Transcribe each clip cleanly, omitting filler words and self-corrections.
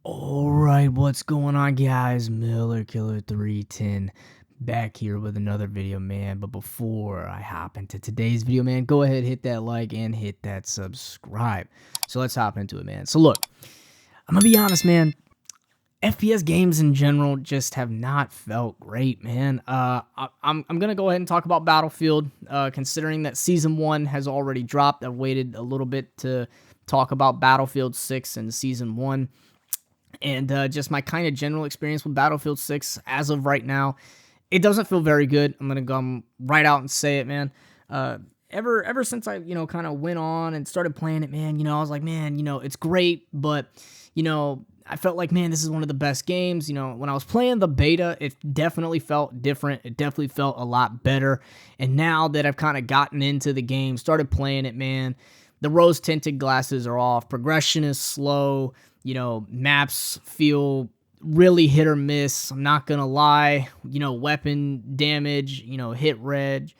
Alright, what's going on, guys? Miller Killer 310 back here with another video, man. But before I hop into today's video, man, go ahead, hit that like and hit that subscribe. So let's hop into it, man. So look, I'm gonna be honest, man. FPS games in general just have not felt great, man. I'm gonna go ahead and talk about Battlefield, considering that Season 1 has already dropped. I've waited a little bit to talk about Battlefield 6 and Season 1. And just my kind of general experience with Battlefield 6 as of right now, it doesn't feel very good. I'm gonna come right out and say it, man. Ever since I kind of went on and started playing it, man, I was like, man, it's great, but I felt like, man, this is one of the best games. When I was playing the beta, it definitely felt different. It definitely felt a lot better. And now that I've kind of gotten into the game, started playing it, man, the rose tinted glasses are off. Progression is slow. Maps feel really hit or miss. I'm not gonna lie. Weapon damage, hit red,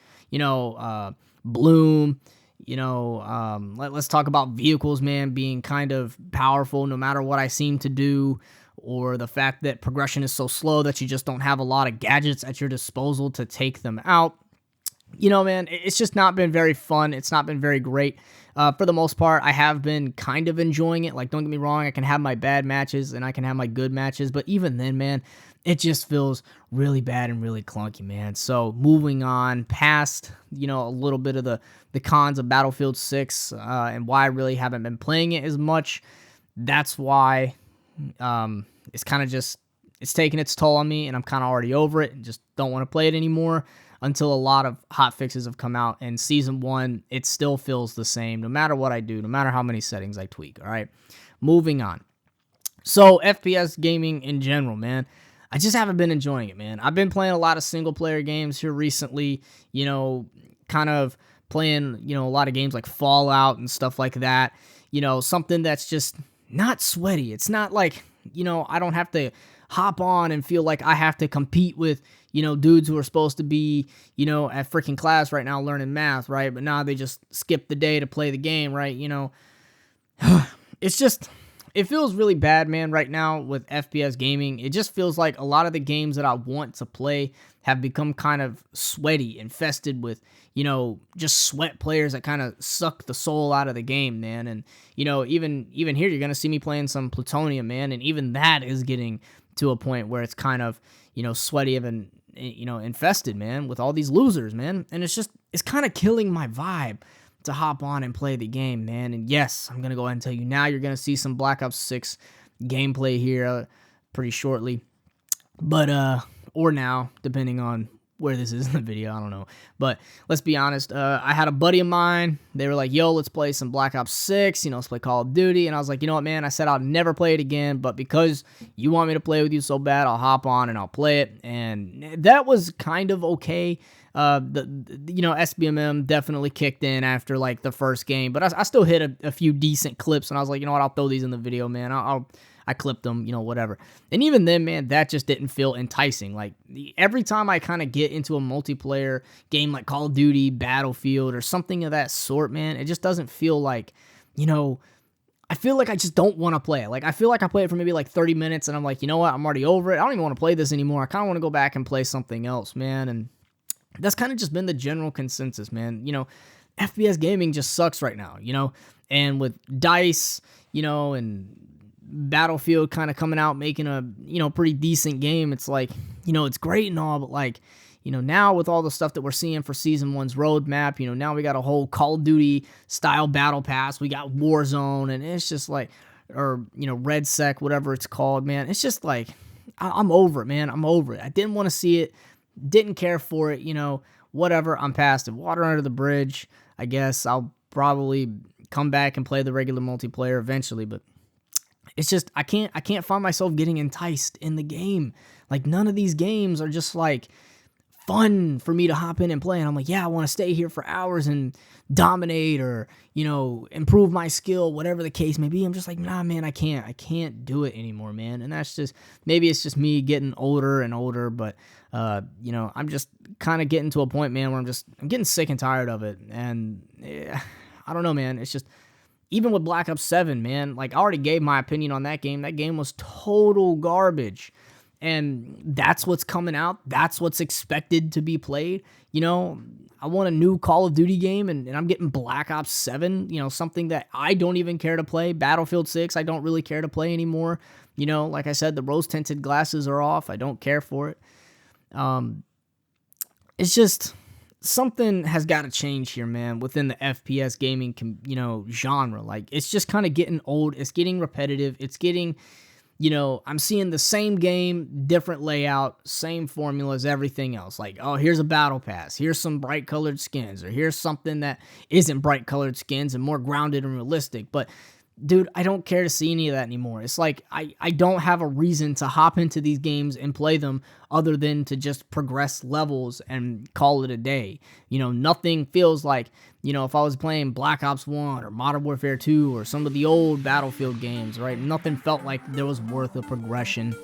bloom, let's talk about vehicles, man, being kind of powerful no matter what I seem to do, or the fact that progression is so slow that you just don't have a lot of gadgets at your disposal to take them out. Man, it's just not been very fun. It's not been very great. For the most part, I have been kind of enjoying it. Like, don't get me wrong, I can have my bad matches and I can have my good matches, but even then, man, it just feels really bad and really clunky, man. So moving on past, a little bit of the cons of Battlefield 6 and why I really haven't been playing it as much, that's why it's kind of just, it's taking its toll on me and I'm kind of already over it and just don't want to play it anymore. Until a lot of hot fixes have come out. And Season 1, it still feels the same no matter what I do, no matter how many settings I tweak, all right? Moving on. So, FPS gaming in general, man, I just haven't been enjoying it, man. I've been playing a lot of single-player games here recently, kind of playing, a lot of games like Fallout and stuff like that. Something that's just not sweaty. It's not like, I don't have to hop on and feel like I have to compete with, dudes who are supposed to be, at freaking class right now learning math, right? But now they just skip the day to play the game, right? It's just, it feels really bad, man, right now with FPS gaming. It just feels like a lot of the games that I want to play have become kind of sweaty, infested with, just sweat players that kind of suck the soul out of the game, man. And, even here, you're going to see me playing some Plutonium, man. And even that is getting to a point where it's kind of, sweaty and, infested, man, with all these losers, man. And it's kind of killing my vibe to hop on and play the game, man. And yes, I'm going to go ahead and tell you now, you're going to see some Black Ops 6 gameplay here pretty shortly. But, or now, depending on where this is in the video, I don't know. But let's be honest, I had a buddy of mine, they were like, yo, let's play some Black Ops 6, let's play Call of Duty, and I was like, you know what, man, I said I'll never play it again, but because you want me to play with you so bad, I'll hop on and I'll play it, and that was kind of okay. SBMM definitely kicked in after, like, the first game, but I still hit a few decent clips, and I was like, you know what, I'll throw these in the video, man, I clipped them, whatever. And even then, man, that just didn't feel enticing. Like, every time I kind of get into a multiplayer game like Call of Duty, Battlefield, or something of that sort, man, it just doesn't feel like, I feel like I just don't want to play it. Like, I feel like I play it for maybe like 30 minutes, and I'm like, you know what, I'm already over it. I don't even want to play this anymore. I kind of want to go back and play something else, man. And that's kind of just been the general consensus, man. FPS gaming just sucks right now, and with DICE, and Battlefield kind of coming out making a pretty decent game, it's like, it's great and all, but like, now with all the stuff that we're seeing for Season 1's roadmap, now we got a whole Call of Duty style battle pass, we got Warzone, and it's just like, or Red Sec, whatever it's called, man. It's just like, I'm over it, man. I'm over it. I didn't want to see it, didn't care for it, whatever. I'm past it. Water under the bridge. I guess I'll probably come back and play the regular multiplayer eventually, but it's just, I can't find myself getting enticed in the game. Like, none of these games are just, like, fun for me to hop in and play. And I'm like, yeah, I want to stay here for hours and dominate or, improve my skill, whatever the case may be. I'm just like, nah, man, I can't do it anymore, man. And that's just, maybe it's just me getting older and older, but, I'm just kind of getting to a point, man, where I'm getting sick and tired of it. And I don't know, man. It's just, even with Black Ops 7, man, like I already gave my opinion on that game. That game was total garbage. And that's what's coming out. That's what's expected to be played. You know, I want a new Call of Duty game, and I'm getting Black Ops 7, you know, something that I don't even care to play. Battlefield 6, I don't really care to play anymore. You know, like I said, the rose-tinted glasses are off. I don't care for it. It's just something has got to change here, man, within the FPS gaming, you know, genre. Like, it's just kind of getting old. It's getting repetitive. It's getting... You know, I'm seeing the same game, different layout, same formulas, everything else. Like, oh, here's a battle pass. Here's some bright colored skins. Or here's something that isn't bright colored skins and more grounded and realistic. But, dude, I don't care to see any of that anymore. It's like I don't have a reason to hop into these games and play them other than to just progress levels and call it a day. You know, nothing feels like, you know, if I was playing Black Ops 1 or Modern Warfare 2 or some of the old Battlefield games, right? Nothing felt like there was worth of progression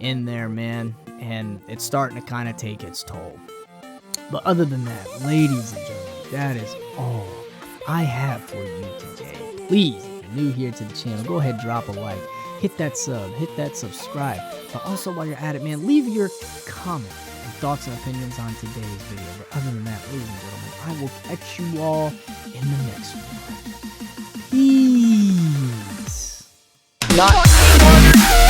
in there, man. And it's starting to kind of take its toll. But other than that, ladies and gentlemen, that is all I have for you today. Please, if you're new here to the channel, go ahead, drop a like, hit that sub, hit that subscribe. But also, while you're at it, man, leave your comment and thoughts and opinions on today's video. But other than that, ladies and gentlemen, I will catch you all in the next one. Peace. Not